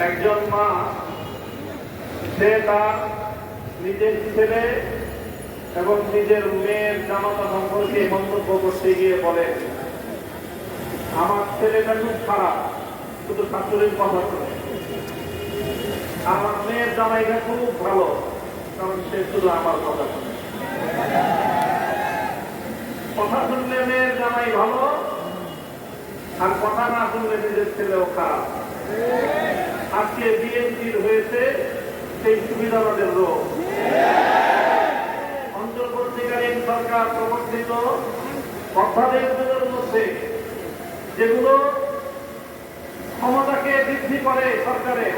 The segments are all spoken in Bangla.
একজন মা সে তার নিজের ছেলে এবং নিজের মেয়ের জামাতা সম্পর্কে মন্তব্য করতে গিয়ে বলে, আমার ছেলেটা খুব খারাপ, শুধু শাশুড়ির কথা শুনে। আমার মেয়ের জামাইটা খুব ভালো, কারণ সে শুধু আমার কথা শুনে। কথা শুনলে মেয়ের জামাই ভালো, আর কথা না শুনলে নিজের ছেলেও খারাপ। আজকে বিএনপির হয়েছে সেই সুবিধাবাদের রোগ। অন্তর্বর্তীকালীন সরকার প্রবর্তিত অধ্যাদেশগুলোর মধ্যে যেগুলো ক্ষমতাকে বৃদ্ধি করে সরকারের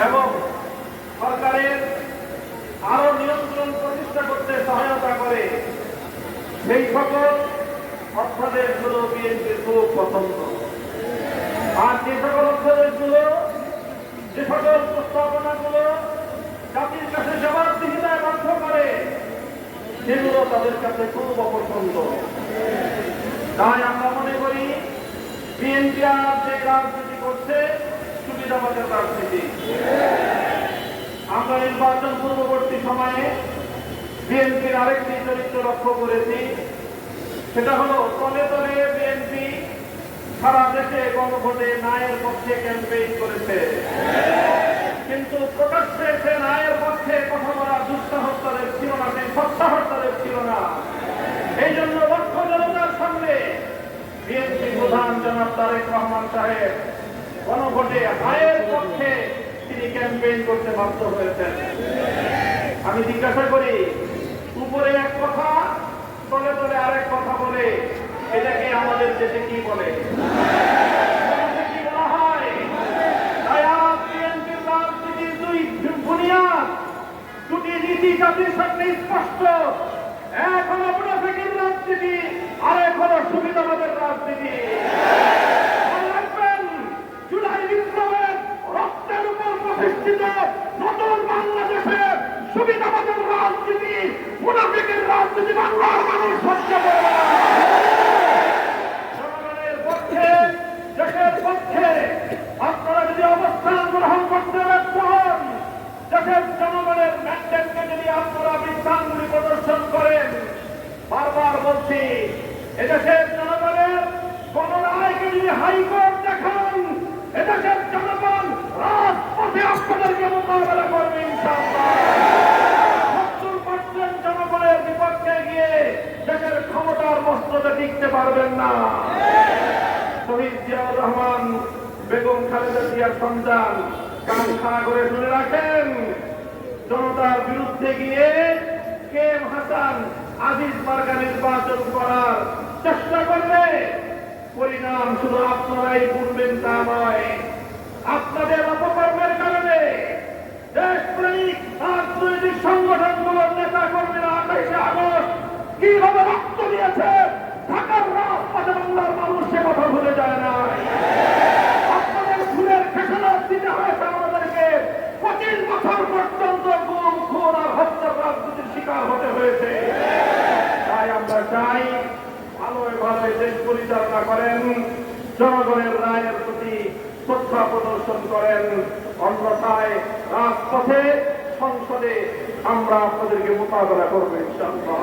এবং সরকারের আরো নিয়ন্ত্রণ প্রতিষ্ঠা করতে সহায়তা করে, সেই সকল অধ্যাদেশগুলো বিএনপির খুব পছন্দ। আর যে সকল অধ্যাদেশগুলো, যে সকল প্রস্তাবনাগুলো জাতির কাছে জবাবদিহিতায় বাধ্য করে, সেগুলো তাদের কাছে খুব অপছন্দ। তাই আমরা মনে করি বিএনপি আর যে রাজনীতি করছে সুবিধাবাদের রাজনীতি। আমরা নির্বাচন পূর্ববর্তী সময়ে বিএনপির আরেকটি চরিত্র লক্ষ্য করেছি, সেটা হলো তলে তলে বিএনপি সারা দেশে গণভোটে ন্যায়ের পক্ষে ক্যাম্পেইন করেছে, কিন্তু প্রকাশ্যে সে ন্যায়ের পক্ষে কথা বলা দুঃসাহস তাদের ছিল না, সেই সৎসাহস তাদের ছিল না। এই জন্য লক্ষ জনতার সামনে বিএনপি প্রধান জনাব তারেক রহমান সাহেব গণভোটে হায়ের পক্ষে তিনি ক্যাম্পেইন করতে বাধ্য হয়েছেন। আমি জিজ্ঞাসা করি, উপরে এক কথা তলে তলে আরেক কথা বলে, এটাকে আমাদের দেশে কি বলে? কি বলা হয়? বিএনপির রাজনীতির দুই বুনিয়াদ, দুটি নীতি জাতির সামনে স্পষ্ট। এক হলো মুনাফিকের রাজনীতি, আর এক হলো সুবিধাবাদের রাজনীতি। জুলাই বিপ্লবের রক্তের উপর প্রতিষ্ঠিত নতুন বাংলাদেশের সুবিধাবাদের রাজনীতি, মুনাফিকের রাজনীতি বাংলার মানুষ সহ্য করবে না। জনগণের পক্ষে, দেশের পক্ষে আপনারা যদি অবস্থান গ্রহণ করতে ব্যর্থ হন, দেশের জনগণের ম্যান্ডেটকে যদি আপনারা বৃত্তাঙ্গুলি প্রদর্শন করেন, বারবার বলছি, এদেশের জনগণের গণরায়কে যদি হাইকোর্ট দেখান, এদেশের জনগণ রাজপথে আপনাদেরকে মোকাবেলা করবে ইনশাআল্লাহ। 70% জনগণের বিপক্ষে গিয়ে দেশের ক্ষমতার মস্তকে টিকতে পারবেন না। শহীদ জিয়াউর রহমান, বেগম খালেদা জিয়ার সন্তান, কান খাড়া করে শুনে রাখেন, জনতার বিরুদ্ধে গিয়ে কেম হাসান আজিজ মার্কা নির্বাচন করার চেষ্টা করবে, পরিণাম শুধু আপনারাই ভুলবেন তা নয়। আপনাদের অপকর্মের কারণে দেশপ্রেমিক রাজনৈতিক সংগঠনগুলোর নেতা কর্মীরা 28 আগস্ট কিভাবে রক্ত দিয়েছে ঢাকার রাজপথে বাংলার মানুষ সে কথা ভুলে যায় না। আপনাদের খুনের খেসারত দিতে হয়েছে আমাদেরকে, 25 বছর পর্যন্ত গুম, খুন আর হত্যার রাজনীতির শিকার হতে হয়েছে। তাই আমরা চাই ভালোই ভালোই দেশ পরিচালনা করেন, জনগণের রায়ের প্রতি শ্রদ্ধা প্রদর্শন করেন, অন্যথায় রাজপথে, সংসদে আমরা আপনাদেরকে মোকাবেলা করবো ইনশাআল্লাহ।